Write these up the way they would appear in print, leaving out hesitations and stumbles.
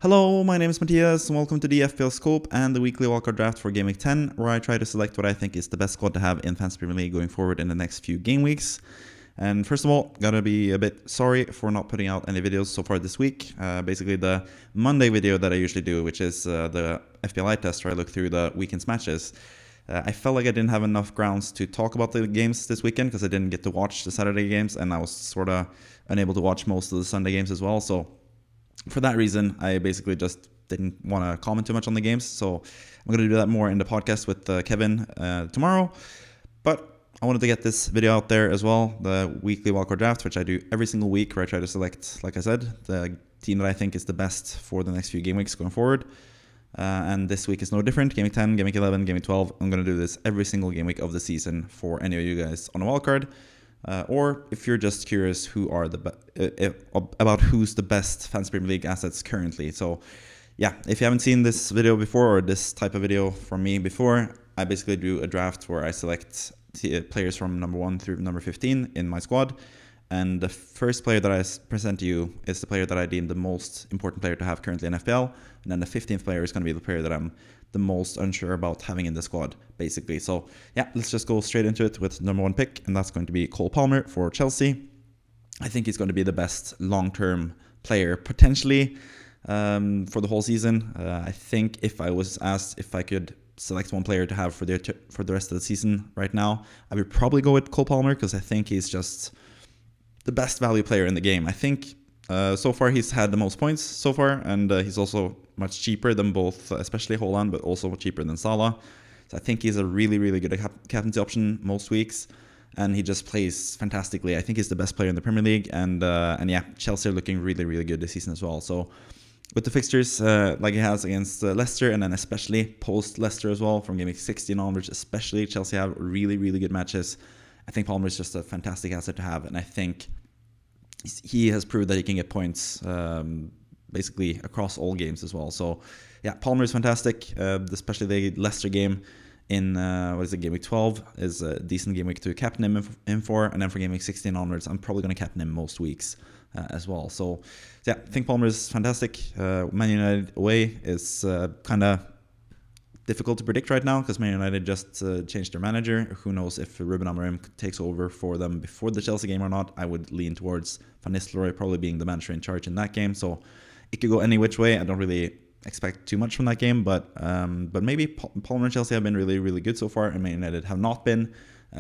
Hello, my name is Matthias, and welcome to the FPL Scope and the weekly wildcard draft for Game Week 10, where I try to select what I think is the best squad to have in Fantasy Premier League going forward in the next few game weeks. And first of all, gotta be a bit sorry for not putting out any videos so far this week. Basically the Monday video that I usually do, which is the FPL test where I look through the weekend's matches. I felt like I didn't have enough grounds to talk about the games this weekend because I didn't get to watch the Saturday games, and I was sort of unable to watch most of the Sunday games as well. So for that reason, I basically just didn't want to comment too much on the games. So I'm going to do that more in the podcast with Kevin tomorrow. But I wanted to get this video out there as well, the weekly wildcard draft, which I do every single week, where I try to select, like I said, the team that I think is the best for the next few game weeks going forward. And this week is no different. Game week 10, game week 11, game week 12. I'm going to do this every single game week of the season for any of you guys on a wildcard. Or if you're just curious who are about who's the best Fantasy Premier League assets currently. So yeah, if you haven't seen this video before, or this type of video from me before, I basically do a draft where I select players from number 1 through number 15 in my squad. And the first player that I present to you is the player that I deem the most important player to have currently in FPL. And then the 15th player is going to be the player that I'm the most unsure about having in the squad, basically. So yeah, let's just go straight into it with number 1 pick, and that's going to be Cole Palmer for Chelsea. I think he's going to be the best long-term player, potentially, for the whole season. I think if I was asked if I could select one player to have for the rest of the season right now, I would probably go with Cole Palmer, because I think he's just the best value player in the game. I think so far he's had the most points so far, and he's also much cheaper than both, especially Haaland, but also cheaper than Salah. So I think he's a really, really good captaincy option most weeks, and he just plays fantastically. I think he's the best player in the Premier League, and yeah, Chelsea are looking really, really good this season as well. So with the fixtures like he has against Leicester, and then especially post Leicester as well, from game week 16 onwards, especially Chelsea have really, really good matches. I think Palmer is just a fantastic asset to have, and I think he has proved that he can get points basically across all games as well. So yeah, Palmer is fantastic, especially the Leicester game in game week 12 is a decent game week to captain him in for, and then for game week 16 onwards, I'm probably going to captain him most weeks as well. So yeah, I think Palmer is fantastic. Man United away is kind of difficult to predict right now, because Man United just changed their manager. Who knows if Ruben Amorim takes over for them before the Chelsea game or not. I would lean towards Van Nistelrooy probably being the manager in charge in that game. So it could go any which way. I don't really expect too much from that game, but maybe Palmer and Chelsea have been really, really good so far, and Man United have not been.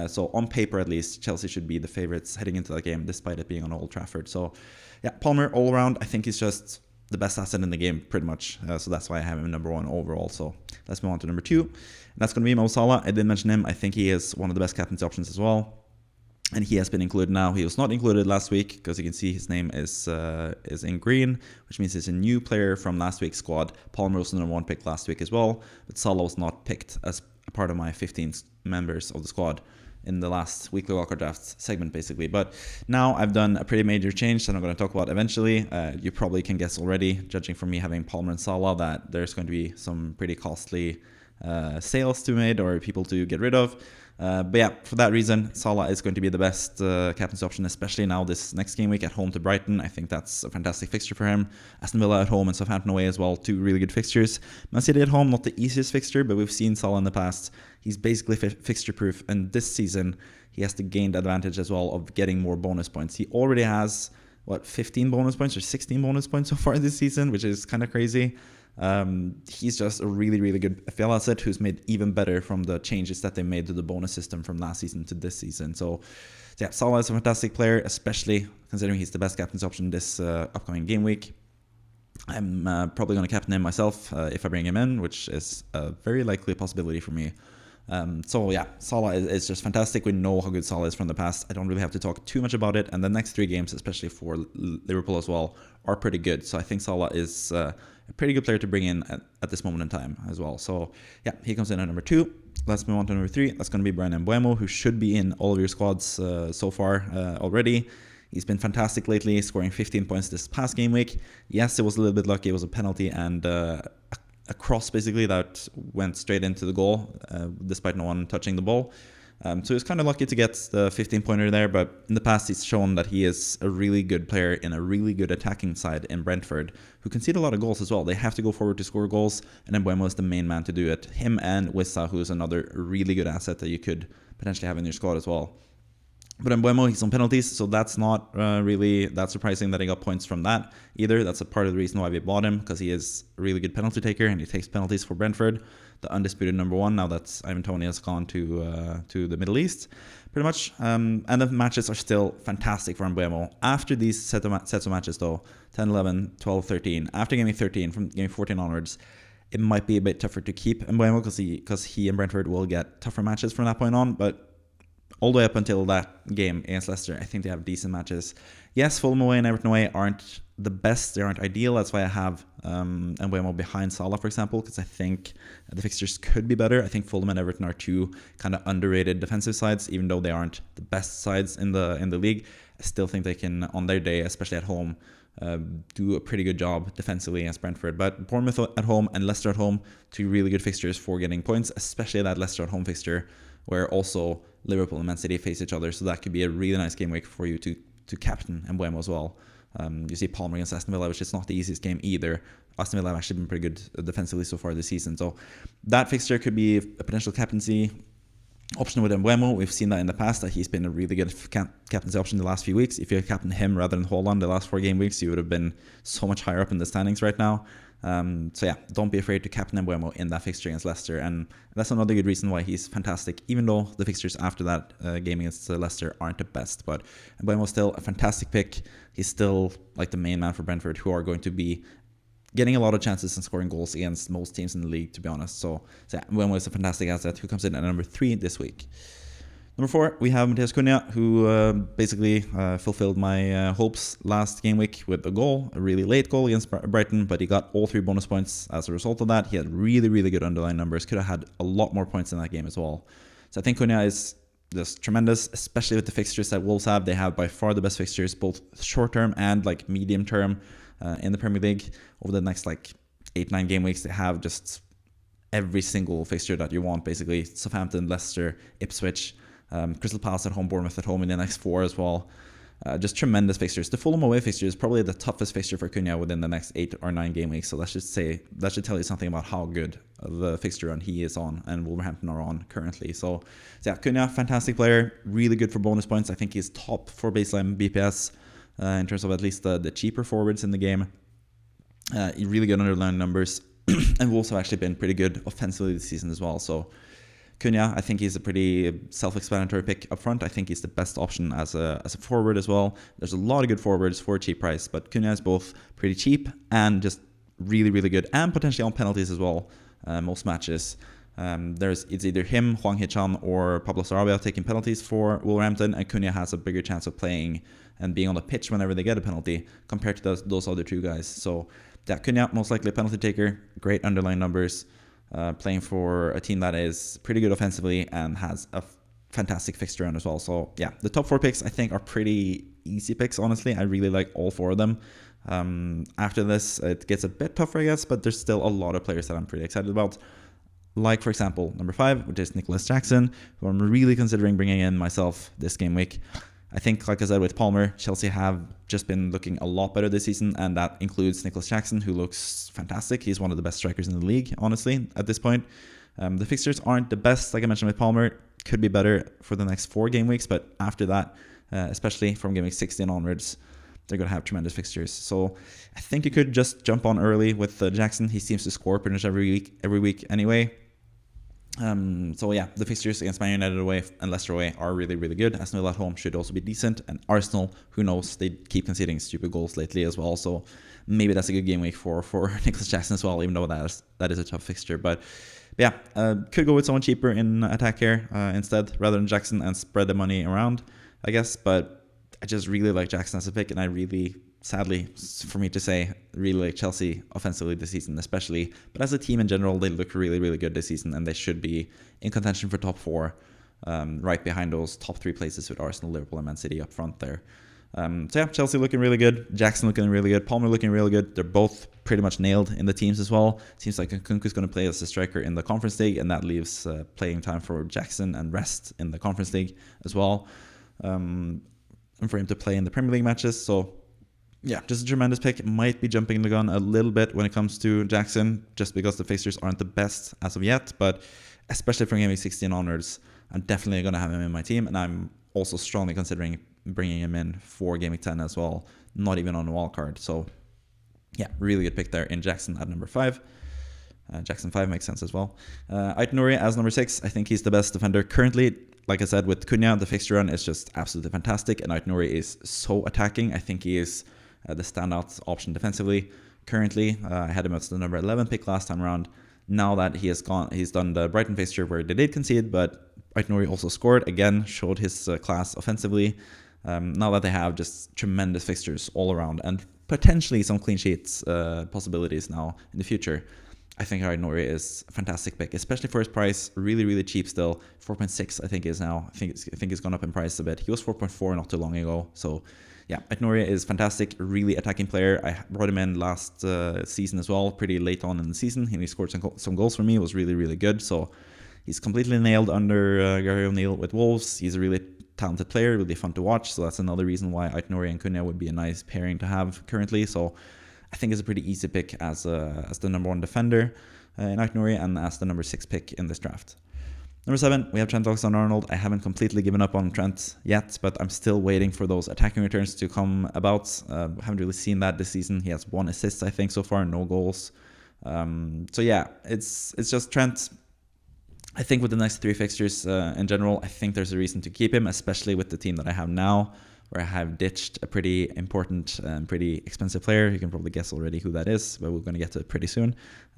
So on paper, at least, Chelsea should be the favorites heading into that game, despite it being on Old Trafford. So yeah, Palmer all around, I think he's just the best asset in the game, pretty much. So that's why I have him number 1 overall. So let's move on to number 2. And that's going to be Mo Salah. I did mention him. I think he is one of the best captaincy options as well, and he has been included now. He was not included last week, because you can see his name is in green, which means he's a new player from last week's squad. Palmer was the number 1 pick last week as well, but Salah was not picked as a part of my 15 members of the squad in the last weekly wildcard draft segment, basically. But now I've done a pretty major change that I'm going to talk about eventually. You probably can guess already, judging from me having Palmer and Salah, that there's going to be some pretty costly sales to be made, or people to get rid of. But yeah, for that reason, Salah is going to be the best captaincy option, especially now this next game week at home to Brighton. I think that's a fantastic fixture for him. Aston Villa at home and Southampton away as well, 2 really good fixtures. Man City at home, not the easiest fixture, but we've seen Salah in the past. He's basically fixture-proof, and this season he has to gain the advantage as well of getting more bonus points. He already has, 15 bonus points or 16 bonus points so far this season, which is kind of crazy. He's just a really, really good FPL asset who's made even better from the changes that they made to the bonus system from last season to this season. So yeah, Salah is a fantastic player, especially considering he's the best captain's option this upcoming game week. I'm probably going to captain him myself if I bring him in, which is a very likely possibility for me. So yeah, Salah is just fantastic. We know how good Salah is from the past. I don't really have to talk too much about it. And the next 3 games, especially for Liverpool as well, are pretty good. So I think Salah is a pretty good player to bring in at this moment in time as well. So yeah, he comes in at number 2. Let's move on to number 3. That's going to be Mbeumo, who should be in all of your squads so far already. He's been fantastic lately, scoring 15 points this past game week. Yes, it was a little bit lucky. It was a penalty and a cross, basically, that went straight into the goal, despite no one touching the ball. So he's kind of lucky to get the 15-pointer there, but in the past he's shown that he is a really good player in a really good attacking side in Brentford, who concede a lot of goals as well. They have to go forward to score goals, and Mbeumo is the main man to do it. Him and Wissa, who is another really good asset that you could potentially have in your squad as well. But Mbeumo, he's on penalties, so that's not really that surprising that he got points from that either. That's a part of the reason why we bought him, because he is a really good penalty taker and he takes penalties for Brentford, the undisputed number one, now that Ivan Toney has gone to the Middle East, pretty much. And the matches are still fantastic for Mbeumo. After these sets of matches, though, 10, 11, 12, 13, after game 13, from game 14 onwards, it might be a bit tougher to keep Mbeumo because he and Brentford will get tougher matches from that point on, but all the way up until that game against Leicester, I think they have decent matches. Yes, Fulham away and Everton away aren't the best. They aren't ideal. That's why I have Mbeumo behind Salah, for example, because I think the fixtures could be better. I think Fulham and Everton are two kind of underrated defensive sides, even though they aren't the best sides in the league. I still think they can, on their day, especially at home, do a pretty good job defensively against Brentford. But Bournemouth at home and Leicester at home, two really good fixtures for getting points, especially that Leicester at home fixture, where also Liverpool and Man City face each other. So that could be a really nice game week for you to captain Mbeumo as well. You see Palmer against Aston Villa, which is not the easiest game either. Aston Villa have actually been pretty good defensively so far this season. So that fixture could be a potential captaincy option with Mbeumo. We've seen that in the past, that he's been a really good captaincy option the last few weeks. If you had captained him rather than Haaland the last 4 game weeks, you would have been so much higher up in the standings right now. So yeah, don't be afraid to captain Mbeumo in that fixture against Leicester, and that's another good reason why he's fantastic, even though the fixtures after that game against Leicester aren't the best. But Mbeumo is still a fantastic pick. He's still like the main man for Brentford, who are going to be getting a lot of chances and scoring goals against most teams in the league, to be honest. So yeah, Mbeumo is a fantastic asset who comes in at number 3 this week. Number 4, we have Matheus Cunha, who basically fulfilled my hopes last game week with a goal, a really late goal against Brighton, but he got all 3 bonus points as a result of that. He had really, really good underlying numbers, could have had a lot more points in that game as well. So I think Cunha is just tremendous, especially with the fixtures that Wolves have. They have by far the best fixtures, both short-term and like medium-term in the Premier League. Over the next like 8-9 game weeks, they have just every single fixture that you want, basically. Southampton, Leicester, Ipswich, Crystal Palace at home, Bournemouth at home in the next 4 as well. Just tremendous fixtures. The Fulham away fixture is probably the toughest fixture for Cunha within the next 8 or 9 game weeks. So that should tell you something about how good the fixture run he is on and Wolverhampton are on currently. So yeah, Cunha, fantastic player, really good for bonus points. I think he's top for baseline BPS in terms of at least the cheaper forwards in the game. Really good underlying numbers, and Wolves have actually been pretty good offensively this season as well. So Cunha, I think he's a pretty self-explanatory pick up front. I think he's the best option as a forward as well. There's a lot of good forwards for a cheap price, but Cunha is both pretty cheap and just really, really good, and potentially on penalties as well. Most matches, it's either him, Hwang Hee-chan, or Pablo Sarabia taking penalties for Wolverhampton, and Cunha has a bigger chance of playing and being on the pitch whenever they get a penalty compared to those other 2 guys. So yeah, Cunha, most likely a penalty taker, great underlying numbers. Playing for a team that is pretty good offensively and has a fantastic fixture run as well. So yeah, the top 4 picks I think are pretty easy picks, honestly. I really like all 4 of them. After this, it gets a bit tougher, I guess, but there's still a lot of players that I'm pretty excited about. Like, for example, number 5, which is Nicholas Jackson, who I'm really considering bringing in myself this game week. I think, like I said, with Palmer, Chelsea have just been looking a lot better this season, and that includes Nicholas Jackson, who looks fantastic. He's one of the best strikers in the league, honestly, at this point. The fixtures aren't the best, like I mentioned with Palmer. Could be better for the next 4 game weeks, but after that, especially from game week 16 onwards, they're going to have tremendous fixtures. So I think you could just jump on early with Jackson. He seems to score pretty much every week anyway. So yeah, the fixtures against Man United away and Leicester away are really, really good. Aston Villa at home should also be decent, and Arsenal, who knows, they keep conceding stupid goals lately as well, so maybe that's a good game week for Nicholas Jackson as well, even though that is a tough fixture. But yeah, could go with someone cheaper in attack here instead, rather than Jackson, and spread the money around, I guess. But I just really like Jackson as a pick, and I really, sadly for me to say, really like Chelsea offensively this season especially. But as a team in general, they look really, really good this season, and they should be in contention for top 4, right behind those top 3 places with Arsenal, Liverpool, and Man City up front there. So yeah, Chelsea looking really good, Jackson looking really good, Palmer looking really good. They're both pretty much nailed in the teams as well. Seems like Nkunku is going to play as a striker in the Conference League, and that leaves playing time for Jackson and rest in the Conference League as well, and for him to play in the Premier League matches. So yeah, just a tremendous pick. Might be jumping the gun a little bit when it comes to Jackson, just because the fixtures aren't the best as of yet, but especially from Game Week 16 onwards, I'm definitely going to have him in my team, and I'm also strongly considering bringing him in for Game Week 10 as well, not even on a wildcard. So yeah, really good pick there in Jackson at number 5. Jackson 5 makes sense as well. Ait-Nouri as number 6. I think he's the best defender currently. Like I said, with Cunha, the fixture run is just absolutely fantastic, and Ait-Nouri is so attacking. I think he is the standout option defensively currently. I had him as the number 11 pick last time around. Now that he's done the Brighton fixture where they did concede, but Ait-Nouri also scored, again, showed his class offensively. Now that they have just tremendous fixtures all around and potentially some clean sheets possibilities now in the future, I think Ait-Nouri is a fantastic pick, especially for his price. Really, really cheap still. 4.6 I think is now. I think it's gone up in price a bit. He was 4.4 not too long ago. So yeah, Ait-Nouri is fantastic, really attacking player. I brought him in last season as well, pretty late on in the season. He scored some goals for me. It was really, really good. So he's completely nailed under Gary O'Neill with Wolves. He's a really talented player, really fun to watch. So that's another reason why Ait-Nouri and Cunha would be a nice pairing to have currently. So I think it's a pretty easy pick as the number 1 defender in Ait-Nouri and as the number 6 pick in this draft. Number 7, we have Trent Alexander-Arnold. I haven't completely given up on Trent yet, but I'm still waiting for those attacking returns to come about. Haven't really seen that this season. He has 1 assist, I think, so far, no goals. So yeah, it's just Trent. I think with the next 3 fixtures in general, I think there's a reason to keep him, especially with the team that I have now, where I have ditched a pretty important and pretty expensive player. You can probably guess already who that is, but we're going to get to it pretty soon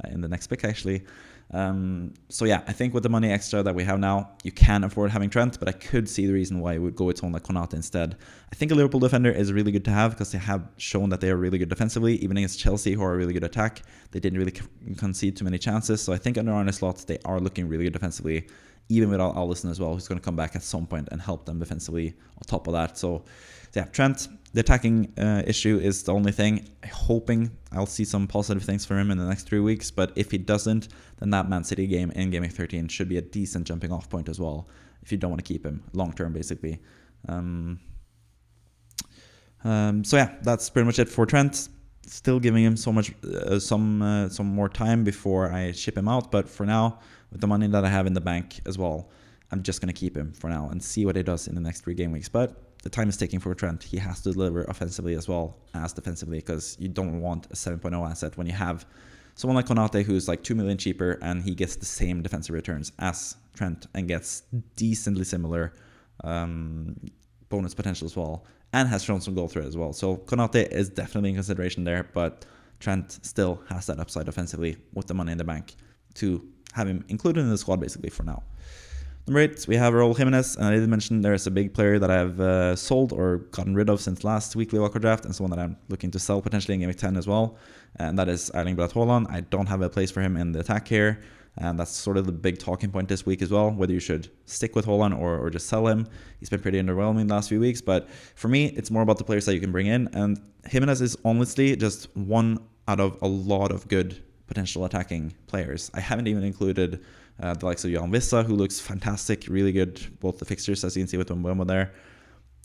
in the next pick, actually. So yeah, I think with the money extra that we have now, you can afford having Trent, but I could see the reason why I would go with someone like Konate instead. I think a Liverpool defender is really good to have because they have shown that they are really good defensively, even against Chelsea, who are a really good attack. They didn't really concede too many chances, so I think under Arne Slot, they are looking really good defensively, even without Alisson as well, who's going to come back at some point and help them defensively on top of that. So yeah, Trent, the attacking issue is the only thing. I'm hoping I'll see some positive things for him in the next 3 weeks, but if he doesn't, then that Man City game in Game Week 13 should be a decent jumping off point as well, if you don't want to keep him long term, basically. So yeah, that's pretty much it for Trent. Still giving him so much, some more time before I ship him out, but for now, with the money that I have in the bank as well, I'm just going to keep him for now and see what he does in the next 3 game weeks. But the time is ticking for Trent. He has to deliver offensively as well as defensively, because you don't want a 7.0 asset when you have someone like Konate who's like 2 million cheaper and he gets the same defensive returns as Trent and gets decently similar bonus potential as well, and has shown some goal threat as well. So Konate is definitely in consideration there, but Trent still has that upside offensively with the money in the bank to have him included in the squad basically for now. Number 8, we have Raul Jimenez, and I did mention there's a big player that I've sold or gotten rid of since last weekly Wildcard draft, and someone that I'm looking to sell potentially in Game Week 10 as well, and that is Erling Braut Haaland. I don't have a place for him in the attack here, and that's sort of the big talking point this week as well, whether you should stick with Haaland or just sell him. He's been pretty underwhelming the last few weeks, but for me, it's more about the players that you can bring in, and Jimenez is honestly just one out of a lot of good potential attacking players. I haven't even included the likes of Jan Vissa, who looks fantastic, really good, both the fixtures, as you can see with Mbeumo there,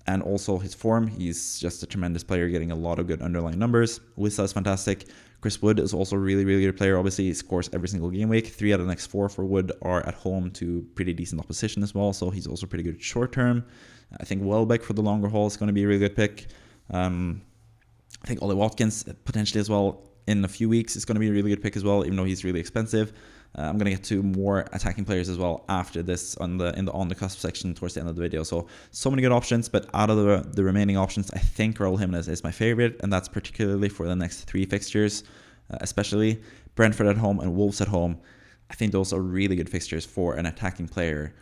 and also his form. He's just a tremendous player, getting a lot of good underlying numbers. Vissa is fantastic. Chris Wood is also a really, really good player. Obviously, he scores every single game week. 3 out of the next 4 for Wood are at home to pretty decent opposition as well, so he's also pretty good short term. I think Welbeck for the longer haul is going to be a really good pick. I think Ollie Watkins potentially as well in a few weeks is going to be a really good pick as well, even though he's really expensive. I'm going to get to more attacking players as well after this in the on the cusp section towards the end of the video. So many good options, but out of the remaining options, I think Raul Jimenez is my favorite, and that's particularly for the next 3 fixtures, especially Brentford at home and Wolves at home. I think those are really good fixtures for an attacking player.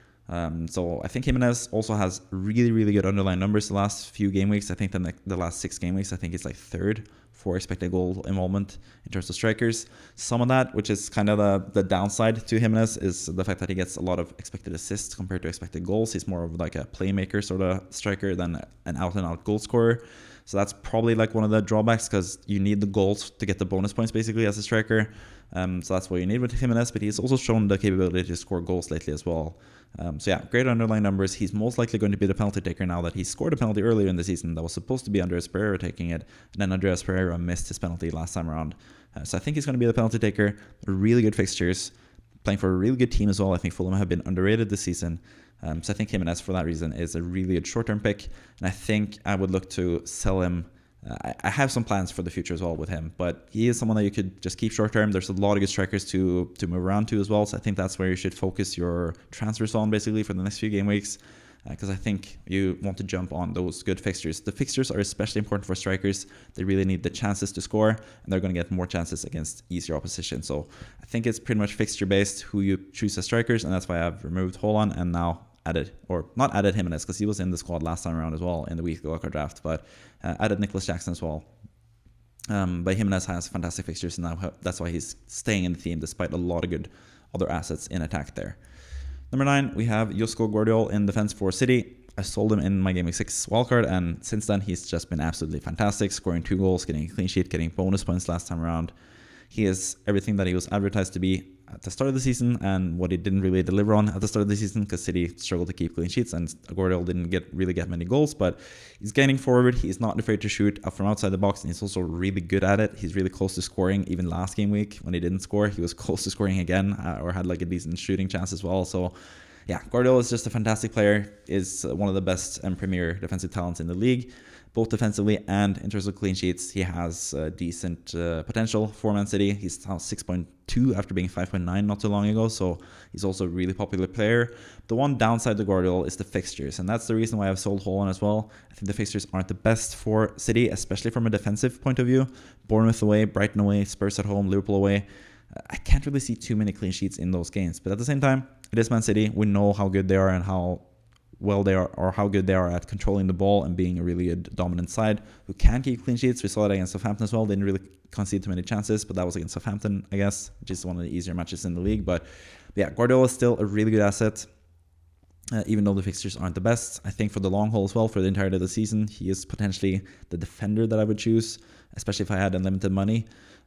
So I think Jimenez also has really, really good underlying numbers the last few game weeks. I think the last 6 game weeks, I think it's like 3rd for expected goal involvement in terms of strikers. Some of that, which is kind of the downside to Jimenez, is the fact that he gets a lot of expected assists compared to expected goals. He's more of like a playmaker sort of striker than an out-and-out goal scorer. So that's probably like one of the drawbacks, because you need the goals to get the bonus points basically as a striker. So that's what you need with Jimenez, but he's also shown the capability to score goals lately as well. So yeah, great underlying numbers. He's most likely going to be the penalty taker now that he scored a penalty earlier in the season that was supposed to be Andreas Pereira taking it, and then Andreas Pereira missed his penalty last time around. So I think he's going to be the penalty taker. Really good fixtures, playing for a really good team as well. I think Fulham have been underrated this season. So I think Jimenez, for that reason, is a really good short-term pick. And I think I would look to sell him. I have some plans for the future as well with him, but he is someone that you could just keep short-term. There's a lot of good strikers to move around to as well. So I think that's where you should focus your transfers on basically for the next few game weeks. Because I think you want to jump on those good fixtures. The fixtures are especially important for strikers. They really need the chances to score, and they're going to get more chances against easier opposition. So I think it's pretty much fixture-based who you choose as strikers, and that's why I've removed Haaland and now added, or not added Jimenez, because he was in the squad last time around as well in the weekly wildcard draft, but added Nicholas Jackson as well. But Jimenez has fantastic fixtures, and now that's why he's staying in the team despite a lot of good other assets in attack there. Number 9, we have Gvardiol in defense for City. I sold him in my Game Week 6 wildcard, and since then he's just been absolutely fantastic, scoring 2 goals, getting a clean sheet, getting bonus points last time around. He is everything that he was advertised to be at the start of the season, and what he didn't really deliver on at the start of the season, because City struggled to keep clean sheets and Gvardiol didn't really get many goals. But he's getting forward. He's not afraid to shoot up from outside the box, and he's also really good at it. He's really close to scoring. Even last game week when he didn't score, he was close to scoring again, or had like a decent shooting chance as well. So yeah, Gvardiol is just a fantastic player, is one of the best and premier defensive talents in the league, both defensively and in terms of clean sheets. He has decent potential for Man City. He's now 6.2 after being 5.9 not too long ago, so he's also a really popular player. The one downside to Gvardiol is the fixtures, and that's the reason why I've sold Haaland as well. I think the fixtures aren't the best for City, especially from a defensive point of view. Bournemouth away, Brighton away, Spurs at home, Liverpool away. I can't really see too many clean sheets in those games, but at the same time, it is Man City. We know how good they are and how well they are, or how good they are at controlling the ball and being a really good dominant side who can keep clean sheets. We saw it against Southampton as well. They didn't really concede too many chances, but that was against Southampton, I guess, which is one of the easier matches in the league. But yeah, Gvardiol is still a really good asset, even though the fixtures aren't the best. I think for the long haul as well, for the entirety of the season, he is potentially the defender that I would choose, especially if I had unlimited money.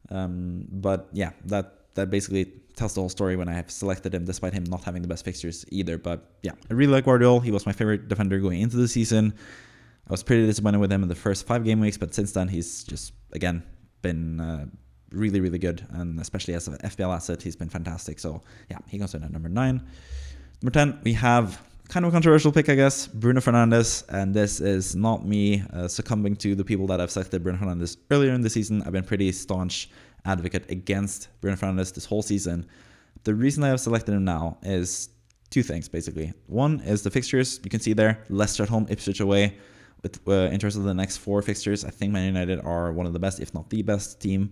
But yeah, that basically tells the whole story when I have selected him, despite him not having the best fixtures either. But yeah, I really like Gvardiol. He was my favorite defender going into the season. I was pretty disappointed with him in the first 5 game weeks, but since then he's just, again, been really, really good. And especially as an FPL asset, he's been fantastic. So yeah, he goes in at number 9. Number 10, we have kind of a controversial pick, I guess, Bruno Fernandes. And this is not me succumbing to the people that have selected Bruno Fernandes earlier in the season. I've been pretty staunch advocate against Bruno Fernandes this whole season. The reason I have selected him now is 2 things, basically. One is the fixtures. You can see there, Leicester at home, Ipswich away. With, in terms of the next 4 fixtures, I think Man United are one of the best, if not the best team,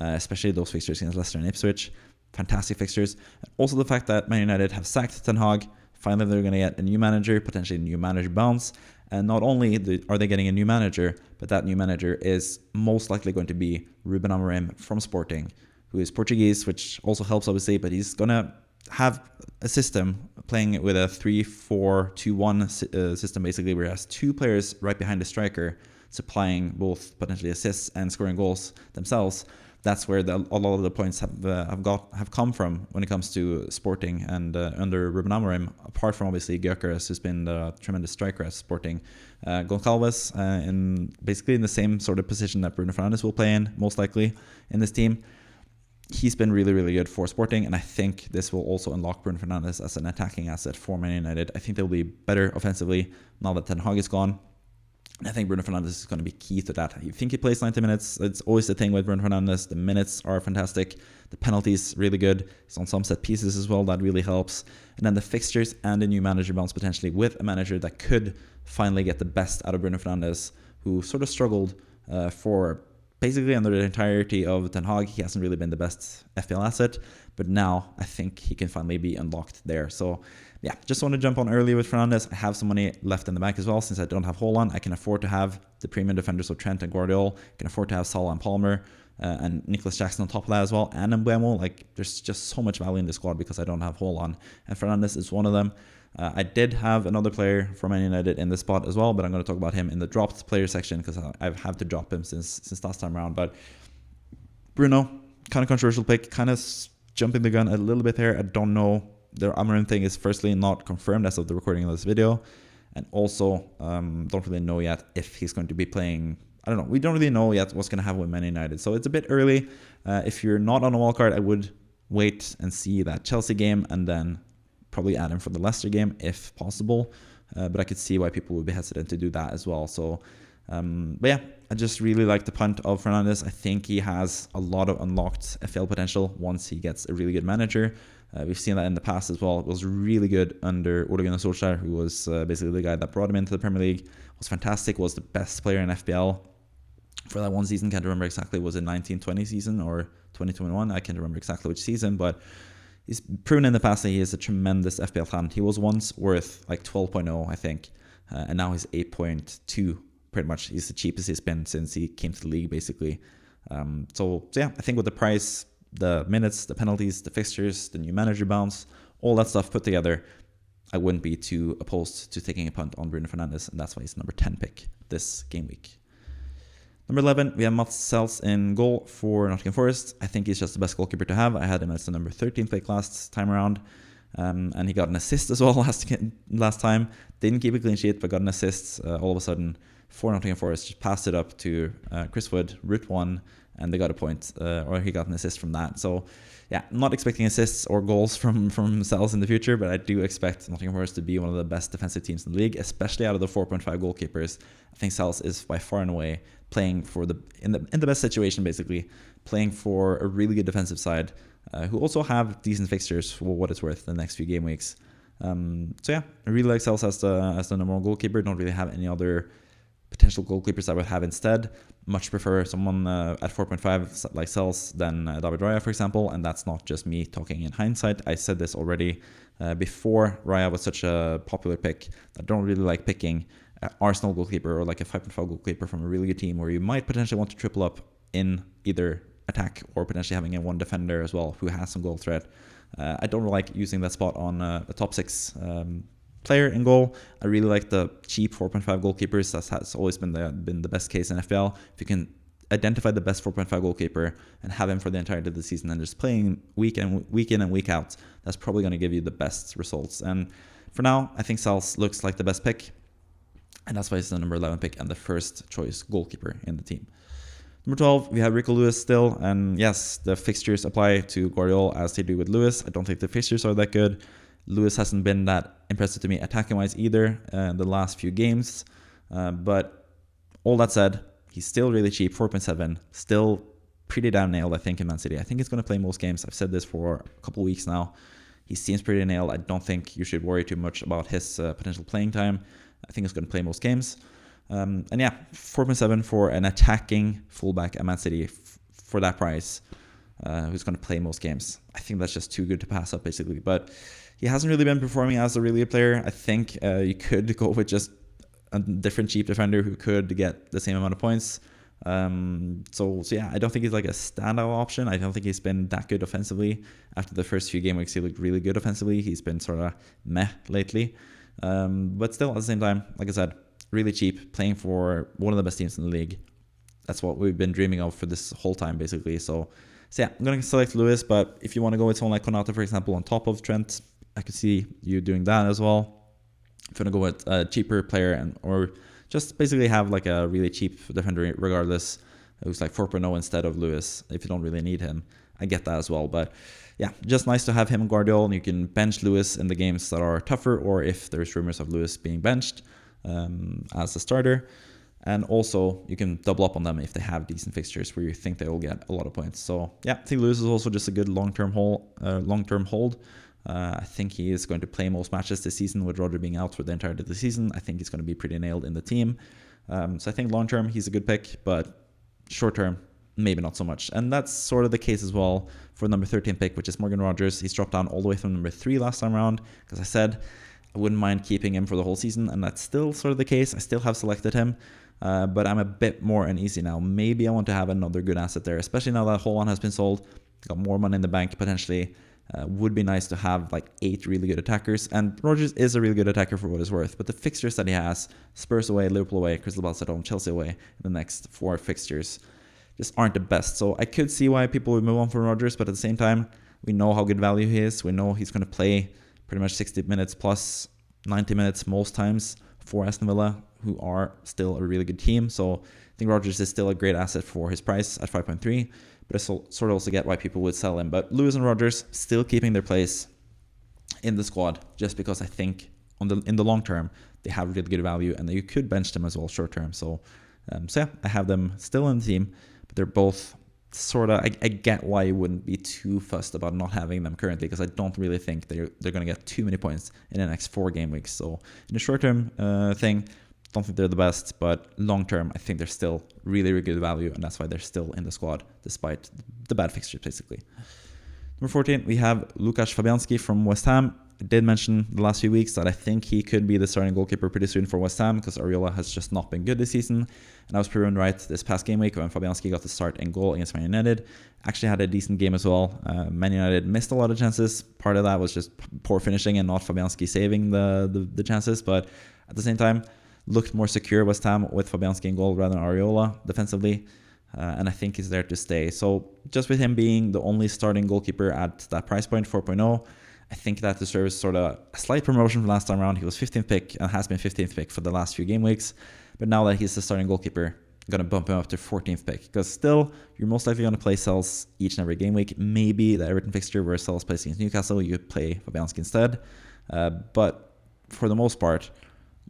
especially those fixtures against Leicester and Ipswich. Fantastic fixtures. Also the fact that Man United have sacked Ten Hag. Finally, they're going to get a new manager, potentially a new manager bounce. And not only are they getting a new manager, but that new manager is most likely going to be Ruben Amorim from Sporting, who is Portuguese, which also helps obviously, but he's going to have a system playing with a 3-4-2-1 system basically, where he has 2 players right behind the striker supplying both potentially assists and scoring goals themselves. That's where a lot of the points have come from when it comes to Sporting and under Ruben Amorim, apart from obviously Gyökeres, who's been the tremendous striker at Sporting. Goncalves in basically in the same sort of position that Bruno Fernandes will play in, most likely, in this team. He's been really, really good for Sporting, and I think this will also unlock Bruno Fernandes as an attacking asset for Man United. I think they'll be better offensively now that Ten Hag is gone. I think Bruno Fernandes is going to be key to that. You think he plays 90 minutes. It's always the thing with Bruno Fernandes. The minutes are fantastic. The penalties really good. He's on some set pieces as well. That really helps. And then the fixtures and the new manager bounce potentially with a manager that could finally get the best out of Bruno Fernandes, who sort of struggled for basically under the entirety of Ten Hag. He hasn't really been the best FPL asset, but now I think he can finally be unlocked there. So yeah, just want to jump on early with Fernandes. I have some money left in the bank as well. Since I don't have Haaland, I can afford to have the premium defenders of Trent and Gvardiol. I can afford to have Salah and Palmer and Nicholas Jackson on top of that as well, and Mbeumo. Like, there's just so much value in the squad because I don't have Haaland, and Fernandes is one of them. I did have another player from Man United in this spot as well, but I'm going to talk about him in the dropped player section because I've had to drop him since last time around. But Bruno, kind of controversial pick, kind of jumping the gun a little bit here. I don't know. The Amarim thing is firstly not confirmed as of the recording of this video, and also don't really know yet if he's going to be playing. I don't know. We don't really know yet what's going to happen with Man United, so it's a bit early. If you're not on a wildcard, I would wait and see that Chelsea game and then probably add him for the Leicester game if possible. But I could see why people would be hesitant to do that as well. So, but yeah, I just really like the punt of Fernandes. I think he has a lot of unlocked FPL potential once he gets a really good manager. We've seen that in the past as well. It was really good under Ole Gunnar Solskjaer, who was basically the guy that brought him into the Premier League. Was fantastic, was the best player in FPL for that one season. Can't remember exactly, was it 1920 season or 2021? I can't remember exactly which season, but he's proven in the past that he is a tremendous FPL talent. He was once worth like 12.0, I think, and now he's 8.2 pretty much. He's the cheapest he's been since he came to the league, basically. So yeah, I think with the price, the minutes, the penalties, the fixtures, the new manager bounce, all that stuff put together, I wouldn't be too opposed to taking a punt on Bruno Fernandes, and that's why he's number 10 pick this game week. Number 11, we have Sels in goal for Nottingham Forest. I think he's just the best goalkeeper to have. I had him as the number 13 pick last time around, and he got an assist as well last time. Didn't keep a clean sheet, but got an assist all of a sudden for Nottingham Forest. Just passed it up to Chris Wood, route 1, and they got a point, or he got an assist from that. So yeah, I'm not expecting assists or goals from Sels in the future, but I do expect Nottingham Forest to be one of the best defensive teams in the league, especially out of the 4.5 goalkeepers. I think Sels is by far and away playing for in the best situation, basically playing for a really good defensive side, who also have decent fixtures for what it's worth the next few game weeks. So yeah, I really like Sels as the number one goalkeeper. Don't really have any other potential goalkeepers I would have instead. Much prefer someone at 4.5 like Sels than David Raya, for example, and that's not just me talking in hindsight. I said this already before Raya was such a popular pick. I don't really like picking Arsenal goalkeeper or like a 5.5 goalkeeper from a really good team where you might potentially want to triple up in either attack or potentially having a one defender as well who has some goal threat. I don't like using that spot on a top 6 player in goal. I really like the cheap 4.5 goalkeepers. That has always been the best case in FPL. If you can identify the best 4.5 goalkeeper and have him for the entirety of the season and just playing week in and week out, that's probably going to give you the best results. And for now, I think Sels looks like the best pick, and that's why he's the number 11 pick and the first choice goalkeeper in the team. Number 12, we have Rico Lewis still, and yes, the fixtures apply to Gvardiol as they do with Lewis. I don't think the fixtures are that good. Lewis hasn't been that impressive to me attacking-wise either in the last few games. But all that said, he's still really cheap, 4.7. Still pretty damn nailed, I think, in Man City. I think he's going to play most games. I've said this for a couple of weeks now. He seems pretty nailed. I don't think you should worry too much about his potential playing time. I think he's going to play most games. And yeah, 4.7 for an attacking fullback at Man City for that price, who's going to play most games. I think that's just too good to pass up, basically. But he hasn't really been performing as a really player. I think you could go with just a different cheap defender who could get the same amount of points. So yeah, I don't think he's like a standout option. I don't think he's been that good offensively. After the first few game weeks, he looked really good offensively. He's been sort of meh lately. But still, at the same time, like I said, really cheap, playing for one of the best teams in the league. That's what we've been dreaming of for this whole time, basically. So yeah, I'm going to select Lewis, but if you want to go with someone like Konate, for example, on top of Trent, I could see you doing that as well. If you want to go with a cheaper player or just basically have like a really cheap defender regardless, who's like 4.0 instead of Lewis, if you don't really need him, I get that as well. But yeah, just nice to have him and Gvardiol, and you can bench Lewis in the games that are tougher, or if there's rumors of Lewis being benched as a starter. And also, you can double up on them if they have decent fixtures where you think they will get a lot of points. So yeah, I think Lewis is also just a good long-term hold. I think he is going to play most matches this season with Rodri being out for the entirety of the season. I think he's going to be pretty nailed in the team. So I think long-term, he's a good pick, but short-term, maybe not so much. And that's sort of the case as well for number 13 pick, which is Morgan Rogers. He's dropped down all the way from number 3 last time around, because I said I wouldn't mind keeping him for the whole season, and that's still sort of the case. I still have selected him, but I'm a bit more uneasy now. Maybe I want to have another good asset there, especially now that Haaland has been sold. Got more money in the bank, potentially. Would be nice to have like 8 really good attackers, and Rodgers is a really good attacker for what it's worth, but the fixtures that he has, Spurs away, Liverpool away, Crystal Palace at home, Chelsea away in the next 4 fixtures, just aren't the best. So I could see why people would move on from Rodgers, but at the same time, we know how good value he is. We know he's going to play pretty much 60 minutes plus 90 minutes most times for Aston Villa, who are still a really good team. So I think Rodgers is still a great asset for his price at 5.3. But I sort of also get why people would sell him. But Lewis and Rodgers still keeping their place in the squad, just because I think in the long term they have really good value, and you could bench them as well short term. So yeah, I have them still in the team, but they're both sort of. I get why you wouldn't be too fussed about not having them currently, because I don't really think they're going to get too many points in the next 4 game weeks. So in the short term thing, don't think they're the best, but long term, I think they're still really, really good value, and that's why they're still in the squad despite the bad fixtures, basically. Number 14, we have Łukasz Fabianski from West Ham. I did mention the last few weeks that I think he could be the starting goalkeeper pretty soon for West Ham, because Areola has just not been good this season, and I was proven right this past game week when Fabianski got the start in goal against Man United. Actually had a decent game as well. Man United missed a lot of chances. Part of that was just poor finishing and not Fabianski saving the chances, but at the same time, looked more secure West Ham with Fabianski in goal rather than Areola defensively, and I think he's there to stay. So just with him being the only starting goalkeeper at that price point, 4.0, I think that deserves sort of a slight promotion from last time around. He was 15th pick and has been 15th pick for the last few game weeks, but now that he's the starting goalkeeper, I'm going to bump him up to 14th pick, because still, you're most likely going to play Sels each and every game week. Maybe the Everton fixture where Sels plays against Newcastle, you could play Fabianski instead, but for the most part,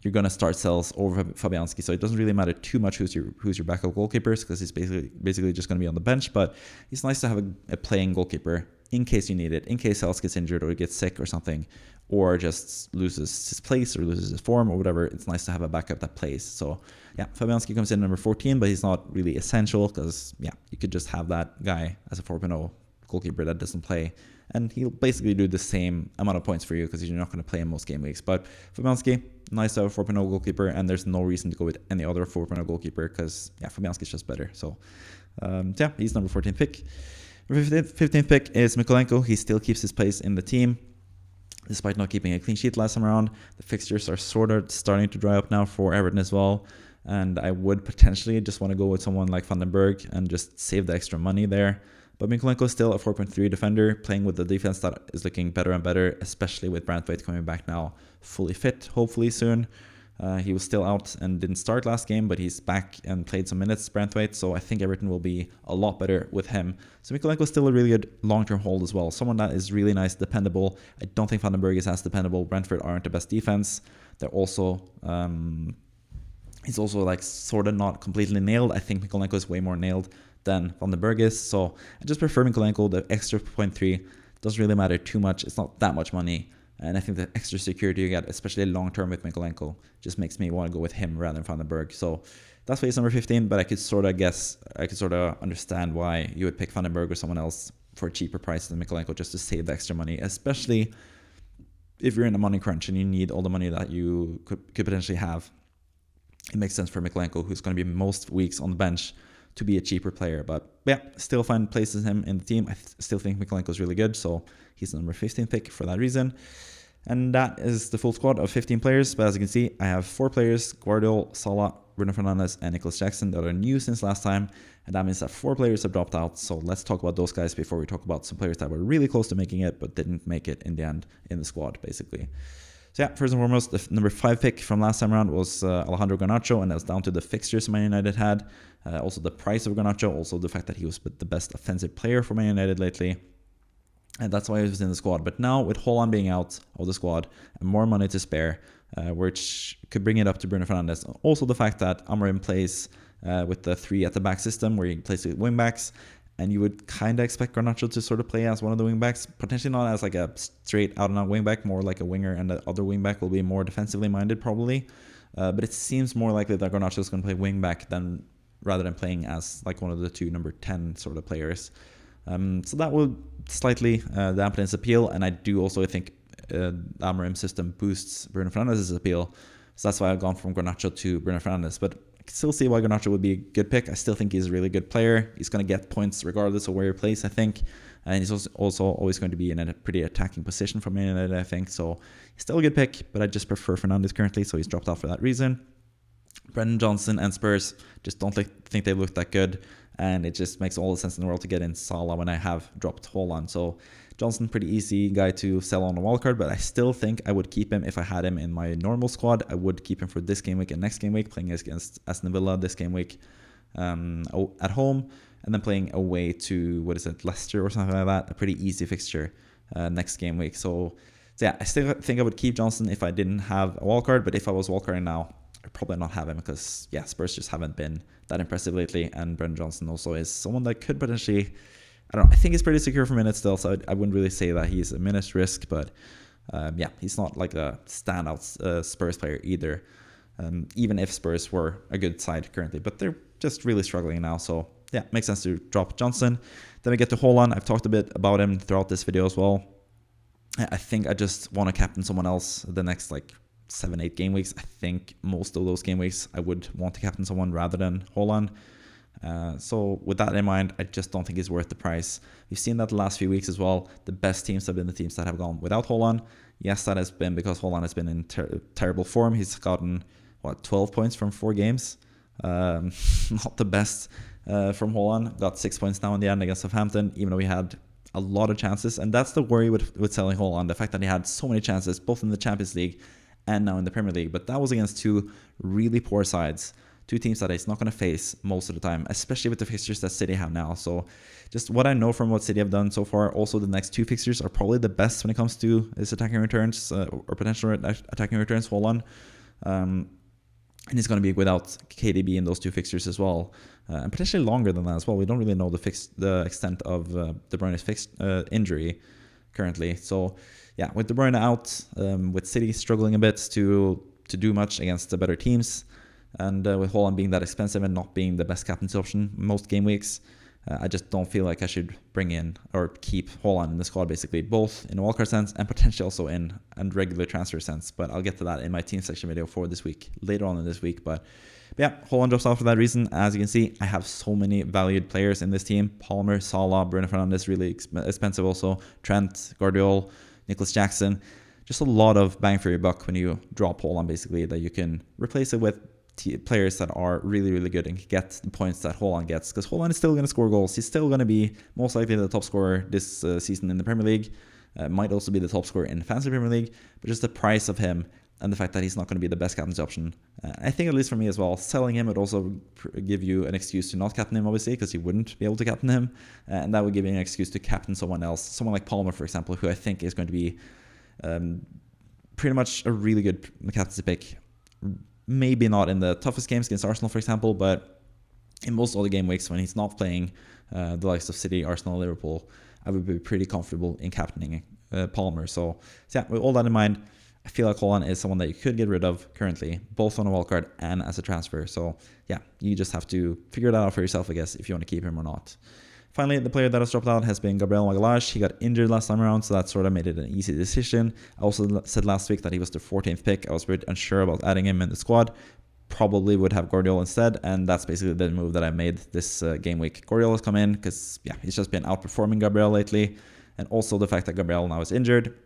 you're going to start Sels over Fabianski, so it doesn't really matter too much who's your backup goalkeepers, because he's basically just going to be on the bench. But it's nice to have a playing goalkeeper in case you need it, in case Sels gets injured or gets sick or something, or just loses his place or loses his form or whatever. It's nice to have a backup that plays. So yeah, Fabianski comes in number 14, but he's not really essential, because yeah, you could just have that guy as a 4.0 goalkeeper that doesn't play, and he'll basically do the same amount of points for you, because you're not going to play him most game weeks. But Fabianski, nice to have a 4.0 goalkeeper, and there's no reason to go with any other 4.0 goalkeeper, because yeah, Fabianski's just better. So yeah, he's number 14th pick. Number 15th pick is Mykolenko. He still keeps his place in the team, despite not keeping a clean sheet last time around. The fixtures are sort of starting to dry up now for Everton as well, and I would potentially just want to go with someone like Van den Berg and just save the extra money there. But Mykolenko is still a 4.3 defender, playing with the defense that is looking better and better, especially with Branthwaite coming back now fully fit, hopefully soon. He was still out and didn't start last game, but he's back and played some minutes, Branthwaite, so I think Everton will be a lot better with him. So Mykolenko is still a really good long-term hold as well. Someone that is really nice, dependable. I don't think Van den Berg is as dependable. Brentford aren't the best defense. They're also... he's also like sort of not completely nailed. I think Mykolenko is way more nailed than Van den Berg is. So I just prefer Mykolenko. The extra 0.3 doesn't really matter too much. It's not that much money. And I think the extra security you get, especially long-term with Mykolenko, just makes me want to go with him rather than Van den Berg. So that's why he's number 15, but I could sort of understand why you would pick Van den Berg or someone else for a cheaper price than Mykolenko, just to save the extra money, especially if you're in a money crunch and you need all the money that you could potentially have. It makes sense for Mykolenko, who's going to be most weeks on the bench, to be a cheaper player. But yeah, still find places him in the team. I still think Mykolenko is really good, so he's the number 15 pick for that reason. And that is the full squad of 15 players. But as you can see, I have 4 players: Gvardiol, Salah, Bruno Fernandes, and Nicholas Jackson, that are new since last time. And that means that 4 players have dropped out. So let's talk about those guys before we talk about some players that were really close to making it, but didn't make it in the end in the squad, basically. So yeah, first and foremost, the number 5 pick from last time around was Alejandro Garnacho, and that was down to the fixtures Man United had. Also the price of Garnacho, also the fact that he was the best offensive player for Man United lately. And that's why he was in the squad. But now, with Haaland being out of the squad and more money to spare, which could bring it up to Bruno Fernandes. Also the fact that Amorim plays with the 3 at the back system, where he plays with wingbacks. And you would kind of expect Garnacho to sort of play as one of the wingbacks, potentially not as like a straight out-and-out wingback, more like a winger, and the other wingback will be more defensively minded probably. But it seems more likely that Garnacho is going to play wingback rather than playing as like one of the 2 number 10 sort of players. So that will slightly dampen his appeal, and I do also think the Amorim system boosts Bruno Fernandes' appeal. So that's why I've gone from Garnacho to Bruno Fernandes. But I can still see why Garnacho would be a good pick. I still think he's a really good player. He's going to get points regardless of where he plays, I think. And he's also always going to be in a pretty attacking position for Man United, I think. So he's still a good pick, but I just prefer Fernandes currently, so he's dropped out for that reason. Brendan Johnson and Spurs just don't think they look that good, and it just makes all the sense in the world to get in Salah when I have dropped Haaland. So Johnson, pretty easy guy to sell on a wildcard, but I still think I would keep him if I had him in my normal squad. I would keep him for this game week and next game week, playing against Aston Villa this game week at home, and then playing away to, Leicester or something like that. A pretty easy fixture next game week. So yeah, I still think I would keep Johnson if I didn't have a wildcard, but if I was wildcarding now, I'd probably not have him because, yeah, Spurs just haven't been that impressive lately, and Brendan Johnson also is someone that could potentially, I don't know, I think he's pretty secure for minutes still, so I wouldn't really say that he's a minutes risk, but yeah, he's not like a standout Spurs player either, even if Spurs were a good side currently, but they're just really struggling now, so yeah, makes sense to drop Johnson. Then we get to Haaland. I've talked a bit about him throughout this video as well. I think I just want to captain someone else the next 7-8 game weeks. I think most of those game weeks I would want to captain someone rather than Haaland. So with that in mind, I just don't think it's worth the price. We've seen that the last few weeks as well. The best teams have been the teams that have gone without Haaland. Yes, that has been because Haaland has been in terrible form. He's gotten 12 points from 4 games. Not the best from Haaland. Got 6 points now in the end against Southampton, even though he had a lot of chances. And that's the worry with selling Haaland, the fact that he had so many chances both in the Champions League and now in the Premier League. But that was against 2 really poor sides, 2 teams that he's not going to face most of the time, especially with the fixtures that City have now. So just what I know from what City have done so far, also the next 2 fixtures are probably the best when it comes to his attacking returns or potential attacking returns. Haaland. And he's going to be without KDB in those 2 fixtures as well, and potentially longer than that as well. We don't really know the extent of De Bruyne's injury currently. So yeah, with De Bruyne out, with City struggling a bit to do much against the better teams, and with Haaland being that expensive and not being the best captaincy option most game weeks, I just don't feel like I should bring in or keep Haaland in the squad, basically, both in a wildcard sense and potentially also in a regular transfer sense. But I'll get to that in my team section video for this week, later on in this week. But yeah, Haaland drops off for that reason. As you can see, I have so many valued players in this team. Palmer, Salah, Bruno Fernandes, really expensive also. Trent, Gvardiol, Nicholas Jackson. Just a lot of bang for your buck when you drop Haaland, basically, that you can replace it with players that are really, really good and can get the points that Haaland gets, because Haaland is still going to score goals. He's still going to be most likely the top scorer this season in the Premier League. Might also be the top scorer in the Fantasy Premier League, but just the price of him and the fact that he's not going to be the best captaincy option, I think, at least for me as well, selling him would also give you an excuse to not captain him, obviously, because you wouldn't be able to captain him, and that would give you an excuse to captain someone else, someone like Palmer, for example, who I think is going to be pretty much a really good captaincy pick. Maybe not in the toughest games against Arsenal, for example, but in most other game weeks when he's not playing the likes of City, Arsenal, Liverpool, I would be pretty comfortable in captaining Palmer. So yeah, with all that in mind, I feel like Haaland is someone that you could get rid of currently, both on a wildcard and as a transfer. So yeah, you just have to figure that out for yourself, I guess, if you want to keep him or not. Finally, the player that has dropped out has been Gabriel Magalhaes. He got injured last time around, so that sort of made it an easy decision. I also said last week that he was the 14th pick. I was very unsure about adding him in the squad. Probably would have Gvardiol instead, and that's basically the move that I made this game week. Gvardiol has come in because, yeah, he's just been outperforming Gabriel lately, and also the fact that Gabriel now is injured.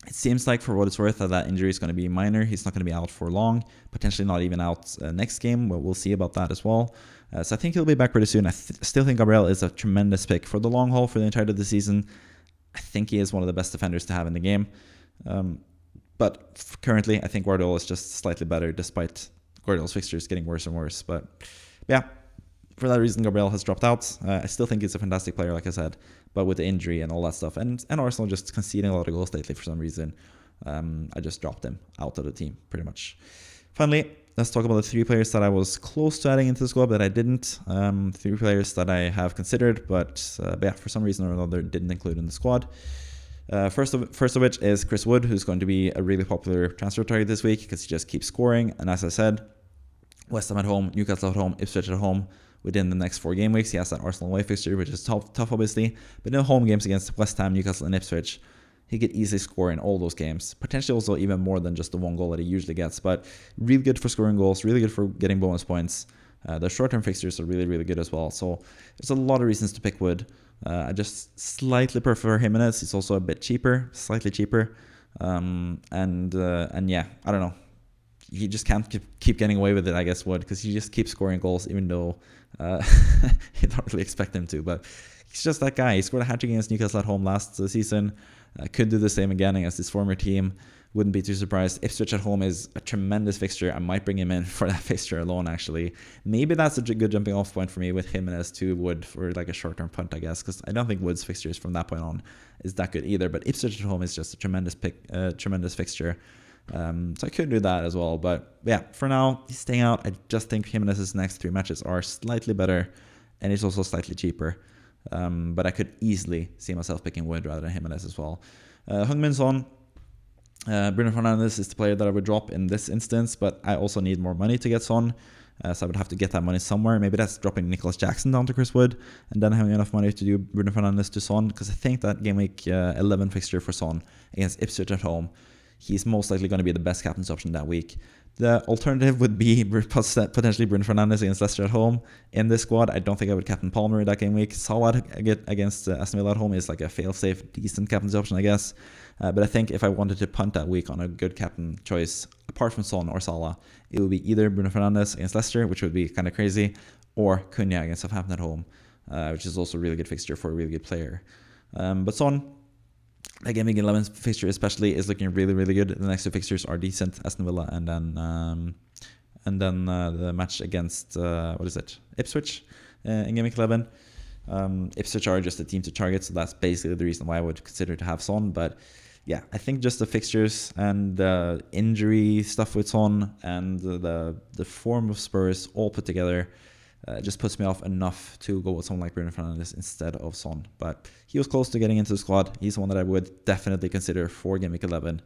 It seems like, for what it's worth, that injury is going to be minor. He's not going to be out for long, potentially not even out next game. We'll see about that as well. So I think he'll be back pretty soon. I still think Gabriel is a tremendous pick for the long haul for the entirety of the season. I think he is one of the best defenders to have in the game. But currently, I think Gvardiol is just slightly better, despite Gvardiol's fixtures getting worse and worse. But yeah, for that reason, Gabriel has dropped out. I still think he's a fantastic player, like I said, but with the injury and all that stuff, and Arsenal just conceding a lot of goals lately for some reason, I just dropped him out of the team, pretty much. Finally, let's talk about the 3 players that I was close to adding into the squad, but I didn't. 3 players that I have considered, but yeah, for some reason or another, didn't include in the squad. First of which is Chris Wood, who's going to be a really popular transfer target this week because he just keeps scoring. And as I said, West Ham at home, Newcastle at home, Ipswich at home. Within the next 4 game weeks, he has that Arsenal away fixture, which is tough, obviously. But no home games against West Ham, Newcastle, and Ipswich, he could easily score in all those games. Potentially also even more than just the 1 goal that he usually gets. But really good for scoring goals, really good for getting bonus points. The short-term fixtures are really, really good as well. So there's a lot of reasons to pick Wood. I just slightly prefer Jimenez. He's also a bit cheaper, slightly cheaper. And yeah, I don't know. He just can't keep getting away with it, I guess, Wood, because he just keeps scoring goals, even though you don't really expect him to. But he's just that guy. He scored a hat-trick against Newcastle at home last season. Could do the same again against his former team. Wouldn't be too surprised. Ipswich at home is a tremendous fixture. I might bring him in for that fixture alone, actually. Maybe that's a good jumping off point for me with Jimenez to Wood for like a short-term punt, I guess, because I don't think Wood's fixtures from that point on is that good either. But Ipswich at home is just a tremendous tremendous fixture. So I could do that as well. But yeah, for now, he's staying out. I just think Jimenez's next 3 matches are slightly better, and he's also slightly cheaper. But I could easily see myself picking Wood rather than Jimenez as well. Heung-min Son. Bruno Fernandes is the player that I would drop in this instance, but I also need more money to get Son, so I would have to get that money somewhere. Maybe that's dropping Nicholas Jackson down to Chris Wood, and then having enough money to do Bruno Fernandes to Son, because I think that game week 11 fixture for Son against Ipswich at home, he's most likely going to be the best captain's option that week. The alternative would be potentially Bruno Fernandes against Leicester at home. In this squad, I don't think I would captain Palmer in that game week. Salah against Aston Villa at home is like a fail-safe, decent captain's option, I guess. But I think if I wanted to punt that week on a good captain choice, apart from Son or Salah, it would be either Bruno Fernandes against Leicester, which would be kind of crazy, or Cunha against Southampton at home, which is also a really good fixture for a really good player. But Son, that game week 11 fixture especially, is looking really, really good. The next 2 fixtures are decent, Aston Villa and then the match against Ipswich in game week 11. Ipswich are just a team to target, so that's basically the reason why I would consider to have Son. But yeah, I think just the fixtures and the injury stuff with Son and the form of Spurs all put together just puts me off enough to go with someone like Bruno Fernandes instead of Son. But he was close to getting into the squad. He's one that I would definitely consider for game week 11.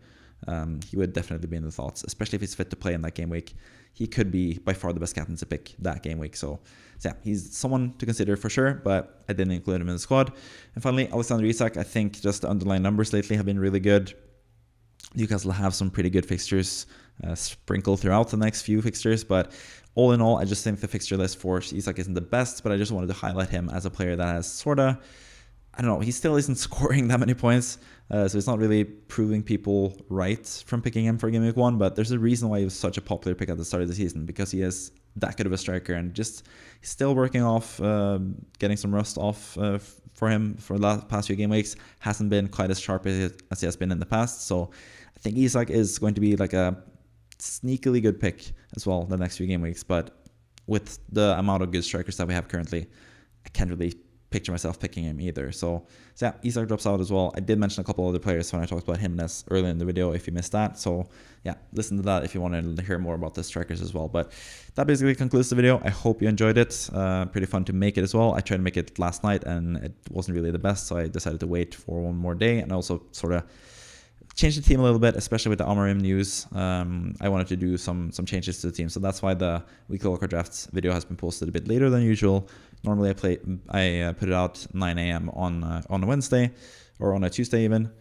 He would definitely be in the thoughts, especially if he's fit to play in that game week. He could be by far the best captain to pick that game week. So yeah, he's someone to consider for sure, but I didn't include him in the squad. And finally, Alexander Isak. I think just the underlying numbers lately have been really good. Newcastle have some pretty good fixtures sprinkled throughout the next few fixtures, but all in all, I just think the fixture list for Isak isn't the best, but I just wanted to highlight him as a player that has sort of, I don't know, he still isn't scoring that many points, so it's not really proving people right from picking him for game week 1, but there's a reason why he was such a popular pick at the start of the season, because he is that good of a striker, and just he's still working off, getting some rust off for him for the past few game weeks. Hasn't been quite as sharp as he has been in the past, so I think Isak is going to be like a sneakily good pick as well the next few game weeks, but with the amount of good strikers that we have currently, I can't really picture myself picking him either. So yeah, Isak drops out as well. I did mention a couple other players when I talked about Jimenez earlier in the video if you missed that. So yeah, listen to that if you want to hear more about the strikers as well. But that basically concludes the video. I hope you enjoyed it. Pretty fun to make it as well. I tried to make it last night and it wasn't really the best, so I decided to wait for one more day and also sort of change the team a little bit, especially with the Amorim news. I wanted to do some changes to the team, so that's why the weekly wildcard drafts video has been posted a bit later than usual. Normally I put it out 9 a.m. on a Wednesday or on a Tuesday even,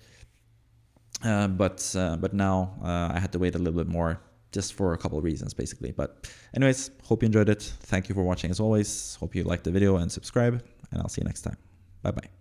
but now I had to wait a little bit more just for a couple of reasons basically. But anyways, hope you enjoyed it. Thank you for watching as always. Hope you liked the video and subscribe, and I'll see you next time. Bye bye.